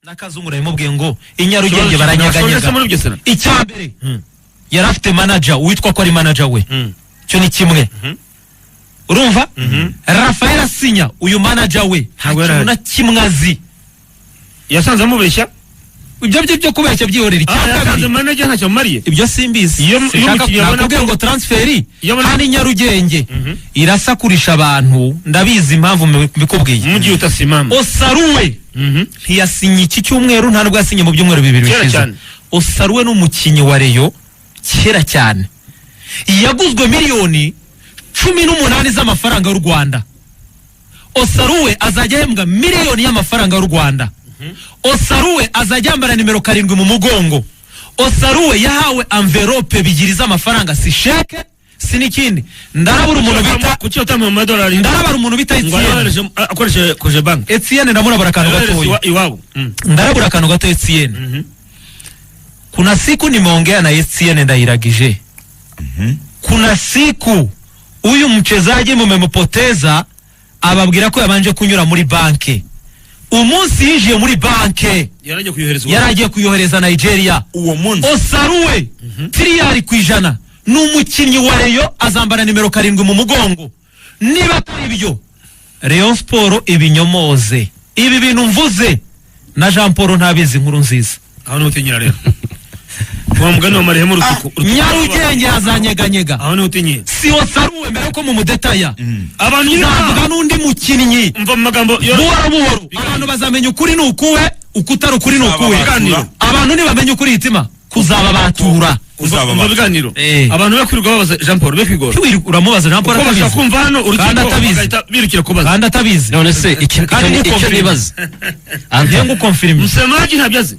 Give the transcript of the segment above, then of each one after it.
nakazungura yimubwiye ngo inyarugenge baranyaganyega icyambere yarafite manager witwa ko ari manager we cyo ni kimwe urumva Rafael Asinya uyu manager we hakuna kimwazi yasanze amubeshya ibyo kubeshya byihorera yasanze manager ntacyo mariye ibyo simbizi nakubwiye ngo transferi hani nyarugenge irasakurisha abantu ndabizi impamvu mbikubwiye mugiye utasimama Osaruwe ntiyasinye iki cyumweru nta nubwo yasinye mu byumweru bibiri bishize Osaruwe n'umukinyi wa Rayon kera cyane yaguzwe miliyoni 18 z'amafaranga y'u Rwanda Osaruwe azajya ahembwa miliyoni y'amafaranga y'u Rwanda Osaruwe azajya yambara nimero 7 mu mugongo Osaruwe yahawe envelope bigiriza amafaranga si sheke sinikindi ndarabura umuntu bita kuki utamu $100 ndarabara umuntu bita Etienne akoreshe koje bank Etienne ndamurabura kantu gato iwabo ndarabura kantu gato Etienne kuna siku nimeongea na Etienne Ndayiragije kuna siku uyu mchezaji mumempoteza ababwira ko yabanje kunyura muri banke umunsi yinjiye muri banke yaragiye kuyohereza Nigeria uwo munsi Osaruwe tiriyari kwijana n'umukinyi wa Rayon azambara nimero 7 mu mugongo niba atari ibyo Rayon Sport ibinyomoze ibi bintu mvuze na Jean Paul ntabizi nkuru nziza aho no utinyira rero kwa mugani wa marehemu rutuku nyarugenge azanyeganyega aho no utinyiye si Osaruwe mbere ko mu mudetaya abantu nzavuga n'undi mukinyi mva mu magambo buhoro abantu bazamenya ukuri n'ukuwe ukutari ukuri n'ukuwe abantu nibamenye ukuri hitima kuzaba batura mu biganiro abantu bakwirirwa babaza Jean Paul bekwigora uramubaza Jean Paul akabizi kumva hano urukiko birukira kubaza kandi atabizi none se icyo nibaza angiye ngukonfirme musemaji ntabyazi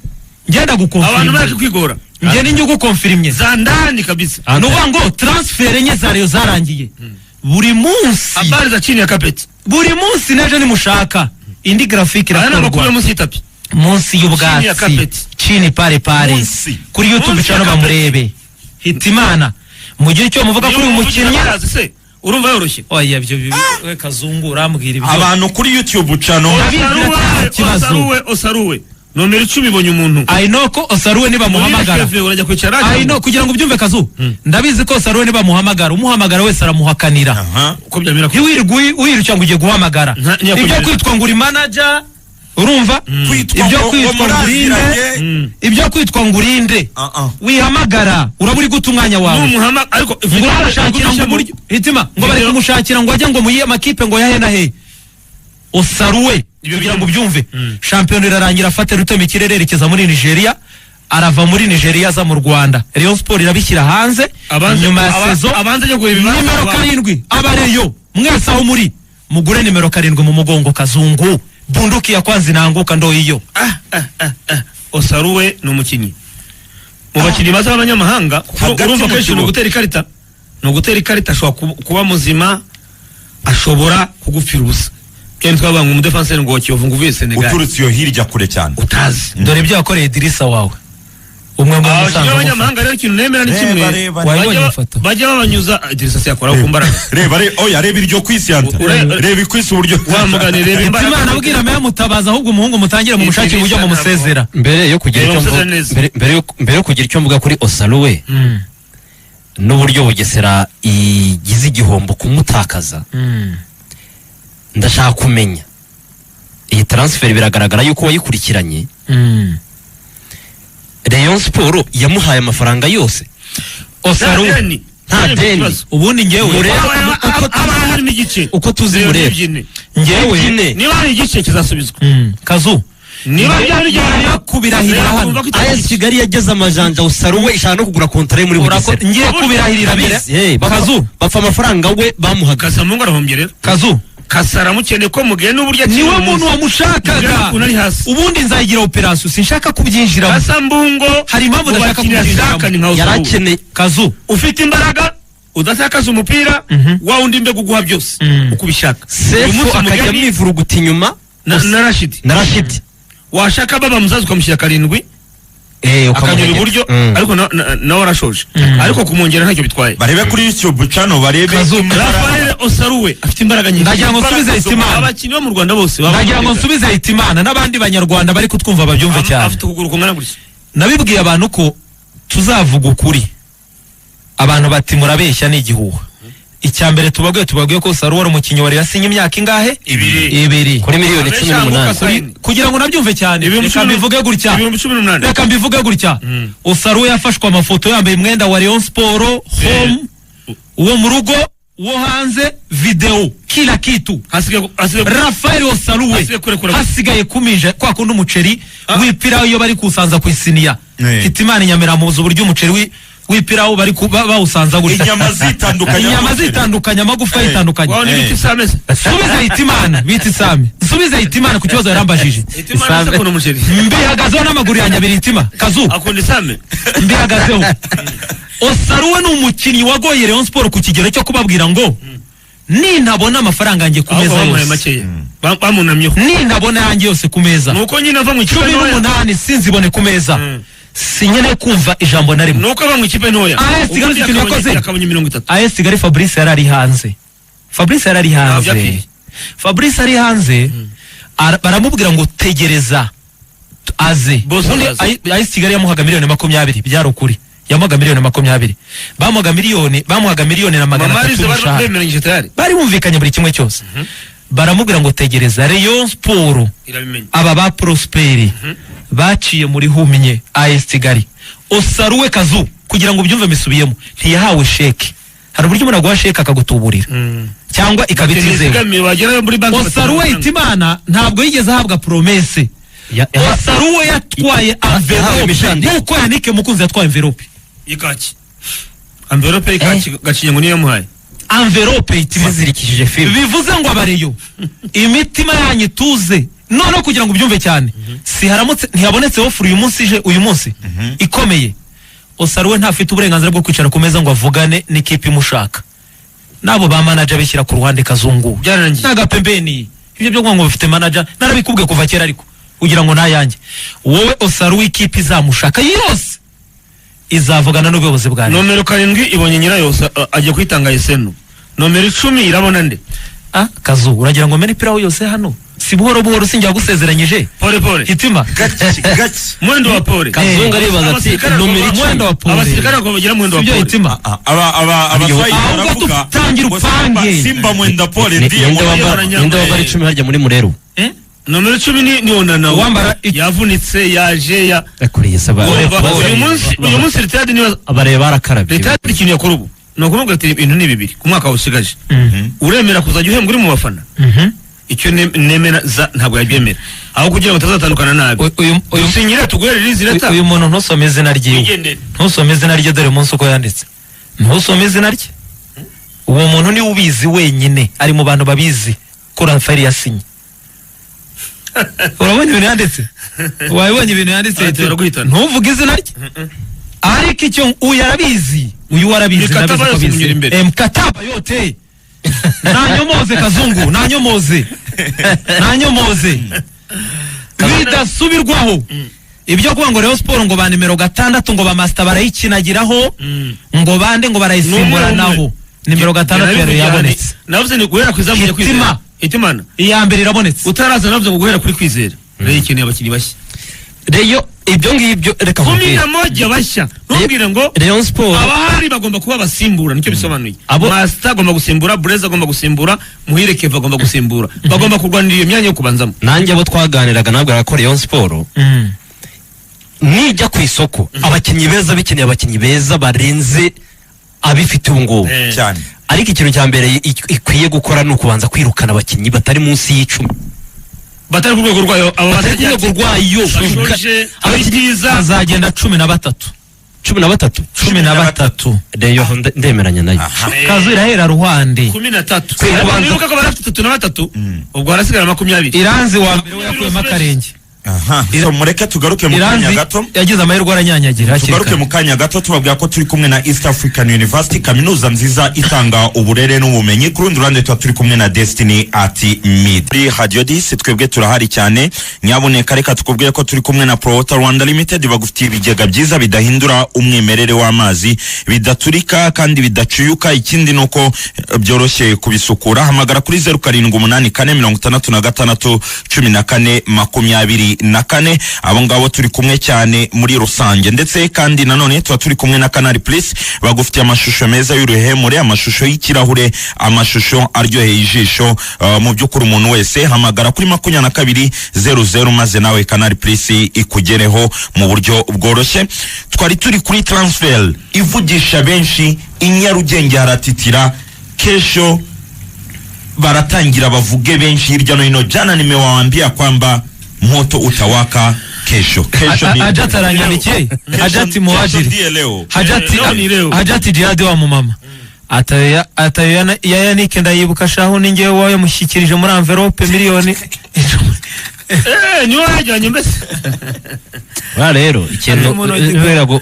ngenda gukonfirme abantu bari kwigora ngiye ninjye gukonfirme zandani kabisa nuvuga ngo transfer enye za Rayon zarangiye buri munsi habari za chini ya carpet buri munsi neje nimushaka indi graphique irakorwa munsi y'itapi munsi y'ubwatsi chini pare kuri YouTube chano bamurebe Hitimana mu gihe cyo muvuga kuri umukinnyi urumva yoroshye oya byo we kazungu urambwira ibyo abantu kuri YouTube chano Osaruwe nomero 10 ibonye umuntu I know ko Osaruwe niba muhamagara urajya kwicara I know kugira ngo ubyumve kazu ndabizi ko Osaruwe niba muhamagara umuhamagara wese aramuhakanira uko byamira ko wirirwa ngo ugiye guhamagara ibyo kwitwa ngo uri manager urumva ibyo kwitwa ngo urinde wihamagara uraburi guta umwanya wawe ariko hitima ngo bari kumushakira ngo ajya ngo muyiye amakipe ngo yahena he Osaruwe kugira ngo byumve champion irarangira afate ruteme ikirere erekeza muri Nigeria arava muri Nigeria za mu Rwanda Rayon Sport irabishyira hanze nyuma ya saison abanze yo guheba nimero 7 abareyo mwese aho muri mugure nimero 7 mu mugongo kazungu bunduki ya kwanza inaanguka ndo hiyo Osaruwe n'umukinyi mu bakinyi baza abanyamahanga urumva ko no gutera ikarita ashobora kuba muzima ashobora kugupfira ubusa kandi twabanga mu defenseur ngo Kiyovu nguvuye Senegal uturutse yo hirya kure cyane utazi dore ibyo yakoreye Idrissa wawe umwe mu musango abanyamahanga rero ikintu nemera ni kimwe bajya babanyuza Idrissa se yakora ku mbaraga reba oya reba iryo kwisiyanta reba ikwisi uburyo wamugane reba Imana abwira meya mutabaza ahubwo umuhungu mutangire mu mushakire uburyo mu musezera mbere yo kugira icyo mvuga kuri Osaruwe n'uburyo Bugesera igize igihombo kumutakaza ndashaka kumenya iyi transfer biragaragara yuko wayikurikiranye Rayon Sport yamuhaye amafaranga yose Osaruwe nta deni ubundi ngewe uko tuzi murebe ngewe niba hari igice kizasubizwa kazu niba byari kubirahirira hano AS Kigali yageze amajanja Osaruwe ishaka no kugura contrat muri Bugesera ngiye kubirahirira bire kazu bapfa amafaranga we bamuhaga Kasamungu arahombye rero kazu Kasara mukene ko mugeye n'uburyo niwe muntu wamushakaga ubundi nzayigira operation sinshaka kubyinjiramo Kasambungo hari impamvu ndashaka kubyinjiramo yarakene kazu ufite imbaraga udatakaza umupira wa undi mbe guguha byose uko ubishaka Sefu akajya mwivuruguta inyuma na Rashid washaka baba muzazi ukamushyira 7 akanyura iburyo ariko nawe arashoje ariko kumwongera ntacyo bitwaye. barebe kuri YouTube channel barebe Rafael Osaruwe afite imbaraga nyinshi. ndagira ngo nsubize Hitimana, abakinnyi bo mu Rwanda bose ndagira ngo nsubize Hitimana n'abandi banyarwanda bari kutwumva babyumve cyane. afite ukuguru kungana gutya. nabibwiye abantu ko tuzavuga ukuri, abantu bati murabeshya ni igihuha. Icyambere tubabwiye ko Saruwa ari umukinnyi wari yasinye imyaka ingahe? Ibiri kuri miliyoni 18 kugira ngo nabyumve cyane. Reka mbivuge gutya, reka mbivuge gutya. Saruwa yafashwe amafoto yambaye umwenda wa Rayon Sport home, uwo mu rugo, uwo hanze, video, kila kitu. Rafael Osaruwe hasigaye kumije kwa kundi umuceri wipira iyo bari kusanza ku isiniya. Hitimana Nyamira muzi uburyo umuceri wipiraho bari bawusanza gutya. Inyama zitandukanye, amagufa yitandukanye. Subiza Hitimana biti Sami, subiza Hitimana ku kibazo yarambajije. Mbihagazeho n'amaguru yanjye abiri Hitima Kazu akunda Sami, mbihagazeho. Osaruwe ni umukinnyi wagoye Rayon Sport ku kigero cyo kubabwira ngo nintabona amafaranga yanjye ku meza yose, bamunamyeho, nintabona yanjye yose ku meza, nuko nyine ava mu ikipe ntoya 18 sinzibone ku meza, sinyene kumva ijambo na rimwe, nuko ava mu ikipe ntoya. Sigari ikintu yakoze akabonye 30. Sigari Fabrice yarari hanze, Fabrice yarari hanze, Fabrice ari hanze, baramubwira ngo tegereza aze. Sigari yamuhaga miliyoni 20 byari ukuri, yamuhaga miliyoni 20, bamuhaga miliyoni na 300. Bari bumvikanye buri kimwe cyose. Baramubwira ngo tegereza Rayon Sport aba ba Prosperi baciye muri humye Sigari. Osaruwe Kazu kugira ngo byumve misubiyemo ntiyahawe sheke. Hari uburyo umuntu agwa sheke akagutuburira cyangwa ikabitizewe. Osaruwe Hitimana ntabwo yigeze ahabwa promesse. Osaruwe yatwaye envelope nuko Yannick Mukunzi yatwaye envelope ikaki, envelope ikaki gacinye ngo niyo muhaye envelope Hitima zirikishije film. Bivuze ngo abareyo imitima yanyu tuze none kugira ngo byumve cyane. Si haramutse ntiyabonetse offer uyu munsi ikomeye. Osaruwe ntafite uburenganzira bwo kwicara ku meza ngo avugane n'ikipe imushaka. Nabo ba manager bishyira ku ruhande Kazungu n'agapembeni. Ibyo byo ngo bafite manager narabikubwiye kuva kera, ariko ugira ngo nayanjye. Wowe Osaruwe ikipe izamushaka yose izavugana n'ubuyobozi bwa leta. Nomero 7 ibonye nyirayo agiye kwitanga Esenu. Nomero 10 irabona nde? Kazu uragira ngo mene pirawo yose hano si buhoro sinjya gusezeranyije pole Hitima gachi mwendo wa pole. Kazungu aribaza ati nomero mwendo wa pole, abasirikare ko bagira mwendo wa pole. Hitima abaswayi baravuga tangira upange Simba mwenda pole ndiye ninde wabari 10 harya muri Mureru. Nomero 10 ni onana wambara yavunitse yaje ya akuriye saba. uyu munsi retired ni abareba barakarabye. Retired ikintu yakora ubu no kumubwira ati ibintu ni bibiri ku mwaka usigaje. Uremera kuzajya uhembwa uri mu bafana? Icyo nemera ntabwo yabyemera, aho kugira ngo tazatandukana nabi. Uyu sinyira tuguhere rizi leta. Uyu muntu ntusome izina rye, ntusome izina rye, dore umunsi uko yanditse. Ntusome izina rye. Uwo muntu ni ubizi wenyine, ari mu bantu babizi ko Rafael yasinye. Urabonye ibintu yanditse? Wabonye ibintu yanditse? Ntuvuge izina rye. Ariko icyo uyu arabizi, uyu warabizi nabizi. Mkataba yote nanyomoze Kazungu, nanyomoze bidasubirwaho. Ibyo kuba ngo Rayon Sport ngo ba nimero 6 ngo ba master barayikinagiraho ngo bande ngo barayisimburanaho. Nimero 6 yabonetse. Navuze ni guhera kwizamu ya Kwizera. Hitimana iya mbere irabonetse. Utaraza navuze ngo guhera kuri Kwizera. Rero ikintu abakinnyi bashya. Reyo ibyo ngibyo reka kumira moja bashya. Ntumbwire ngo Rayon Sport abahari bagomba kuba basimbura, nicyo bisobanuye. Master agomba gusimbura, Breza agomba gusimbura, Muhire Keva agomba gusimbura. Bagomba kurwanira iyo myanya yo kubanzamo. Nanjye abo twaganiraga nabwo ko Rayon Sport nijya ku isoko abakinnyi beza bikeneye abakinnyi beza barenze abifite ubungubu cyane. Ariko ikintu cya mbere ikwiye gukora ni ukubanza kwirukana abakinnyi batari munsi y'10, batari ku rwego rwayo. Aba batari ku rwego rwayo abacyiza azagenda 13 Reyo ndemeranya nayo. Kazu irahera ruhande 13 nibuka ko barafite 3 na 3 ubwo harasigara 20. Iranzi wa mbere yakuyemo akarenge aha so mureke tugaruke mu kanya gato yagize amahirwe aranyanyagira tugaruke mu kanya gato tubabwira ko turi kumwe na East African University, kaminuza nziza itanga uburere n'ubumenyi. Ku rundi ruhande turi kumwe na Destiny at Mid. Radio DC twebwe turahari cyane, nyaboneka reka tukubwire ko turi kumwe na Pro Water Rwanda Limited, bagufitiye ibigega byiza bidahindura umwimerere w'amazi, bidaturika kandi bidacuyuka. Ikindi nuko byoroshye kubisukura. Hamagara kuri 0784661424. Abo ngabo turi kumwe cyane muri rusange, ndetse kandi nanone turi kumwe na Canal Plus, bagufitiye amashusho meza y'uruhemure, amashusho y'ikirahure, amashusho aryoheye ijisho. Mu by'ukuri umuntu wese hamagara kuri 2200 maze nawe Canal Plus ikugereho mu buryo bworoshye. Twari turi kuri transfer ivugisha benshi, inyarugenge haratitira, kesho baratangira bavuge benshi hirya no hino. Jana nimewaambia kwamba moto utawaka kesho. Hajati aranyandikiye, Hajati Muhajiri, Hajati Jihad wa mumama ataya Yannick ndayibuka shaho ningewe wayo mushyikirije muri envelope miliyoni niwe wajyanye mbese. Rero ikintu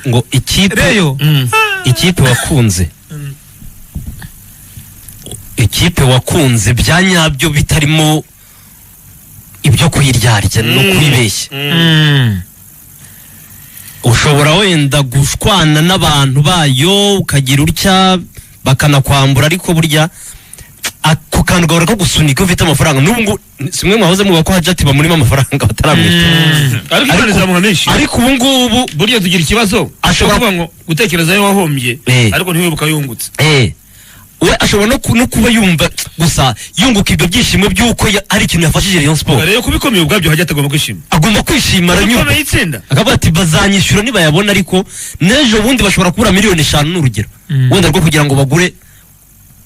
ngo ikipe wakunze bya nyabyo bitarimo ibyo kuyiryarya no kwibeshya. Ushobora wenda gushwana n'abantu bayo ukagira utya bakanakwambura, ariko burya ako kantu gahora ko gusunika ufite amafaranga. N'ubu simwe mwahoze muvuga ko Hajati bamurimo amafaranga bataramwishyura, ariko ubu ngubu burya tugira ikibazo, ashobora ngo gutekereza yo wahombye ariko ntiwibuka yungutse. We ashobora no kuba yumva gusa yunguka ibyo byishimo by'uko ari ikintu yafashije Rayon Sport. Rero kubikomeye ubwabyo Hajati agomba kwishima, agomba kwishima aranyumva akavuga ati bazanyishyura nibayabona, ariko n'ejo bundi bashobora kubura miliyoni 5 n'urugero wenda rwo kugira ngo bagure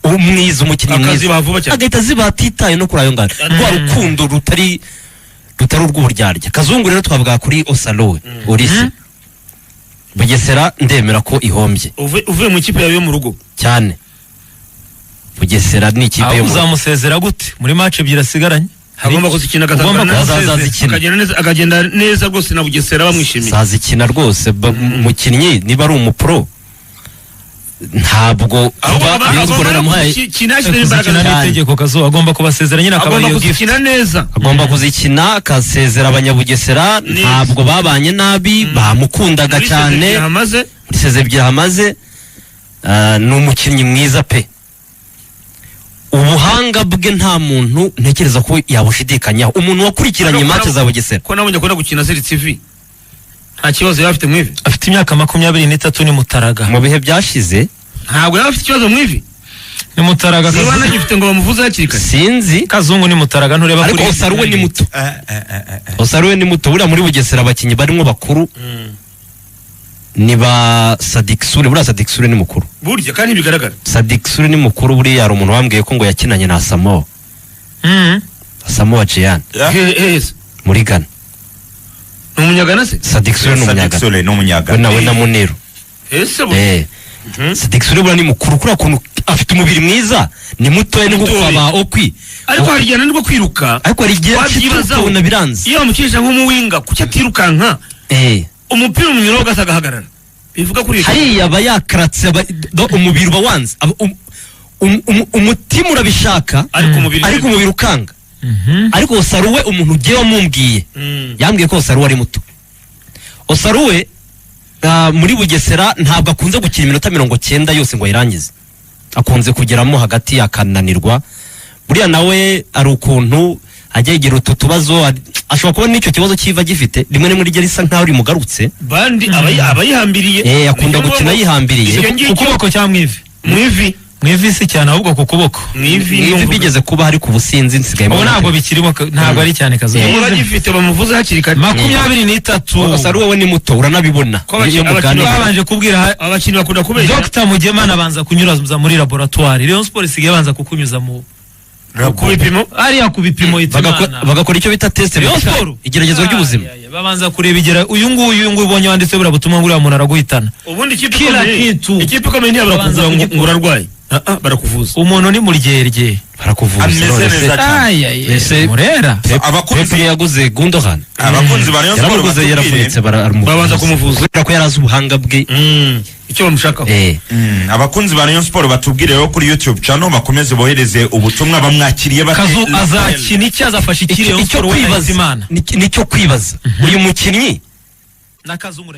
umwiza umukinnyi mwiza, agahita zibatitaye no kuri ayo ngano. Rwa rukundo rutari urw'uburyarya. Kazungu rero twavuga kuri Osalowe Orisi Bugesera, ndemera ko ihombye uvuye mu kipe yawe yo mu rugo cyane. Bugesera ni ikipe yo uzamusezera gute muri match ebyiri asigaranye? Agomba kuzikina akagenda neza rwose na Bugesera bamwishimiye. Zazikina rwose umukinnyi niba ari umupro, ntabwo itegeko Kazo agomba kubasezera nyine akaba kuzikina neza, agomba kuzikina akasezera abanyabugesera. Ntabwo babanye nabi, bamukundaga cyane. Iseze ebyiri hamaze, ni umukinnyi mwiza pe. Ubuhanga bwe nta muntu ntekereza ko yabushidikanyaho. Umuntu wakurikiranye match za Bugesera ko nabonye ko gukina Zeri TV nta kibazo yafite mu ivi. Afite imyaka 23 ni Mutaraga. Mu bihe byashize ntabwo yafite ikibazo mu ivi. Ni Mutaraga niba nagifite ngo bamuvuze hakiri kare. Sinzi Kazungu ni Mutaraga ntureba kuri. Ariko Osaruwe ni muto. Osaruwe ni muto. Buriya muri Bugesera abakinnyi barimo bakuru ni ba Sadik Sule. Buriya Sadik Sule ni mukuru burya kandi bigaragara. Sadik Sule ni mukuru. Buriya hari umuntu wambwiye ko ngo yakinanye na Samoa Gyan muri Ghana. Umunyagana se Sadik Sule ni umunyagana. We na Muniru. Sadik Sule buriya ni mukuru kuri akuntu afite umubiri mwiza, ni mutoya, ni gukaba okwi, ariko harijyana nibwo kwiruka, ariko harigiye na biranze. Iyo amukirisha nk'umuwinga kuki atirukanka umupira umunyuro gasagahagarara bivuga kuri hariya bayakaratse umubiri ubawanze, umutima urabishaka ariko umubiri ukanga. Ariko Osaruwe umuntu ugiye wamumbwiye yambwiye ko Osaruwe ari muto. Osaruwe muri Bugesera ntabwo akunze gukina iminota 90 yose ngo ayirangize, akunze kugeramo hagati akananirwa. Buriya nawe ari ukuntu ajya yigira utu tubazo, ashobora kuba n'icyo kibazo kiva gifite rimwe muri ryo risa nkaho rimugarutse. Bandi abayihambiriye akunda gukina yihambiriye ukuboko cyangwa mwivi si cyane ahubwo ku kuboko. Mwivi bigeze kuba hari ku businzi nsigaye. Ubu ntabwo bikirimo, ntabwo ari cyane Kazo. Uragifite bamuvuze hakiri kare 23. Osaruwe we ni muto uranabibona. Babanje kubwira abakinnyi bakunda kubeshya. Dr. Mugemana abanza kunyuza muri laboratoire. Rayon Sport isigaye abanza kukunyuza mu kubipimo, ariya kubipimo itimana bagakora icyo bita test igeragezwa ry'ubuzima. Babanza kureba uyu nguyu ubonye wanditse bura butumwa nguriya muntu araguhitana. Ubundi ikipe ikomeye ntiyabura kuvuga ngo urarwaye. barakuvuza umuntu ni muryerye barakuvuza ameze neza cyane ese murera Pepe yaguze Gundogan abakunzi ba Rayon Sport yaramuguze yaravunitse babanza kumuvuza kubera ko yarazi ubuhanga bwe icyo bamushakaho abakunzi ba Rayon Sport batubwire rero kuri YouTube channel bakomeze bohereze ubutumwa bamwakiriye Kazu azakina iki azafasha iki Rayon Sport we Imana nicyo kwibaza uyu mukinnyi na Kazungure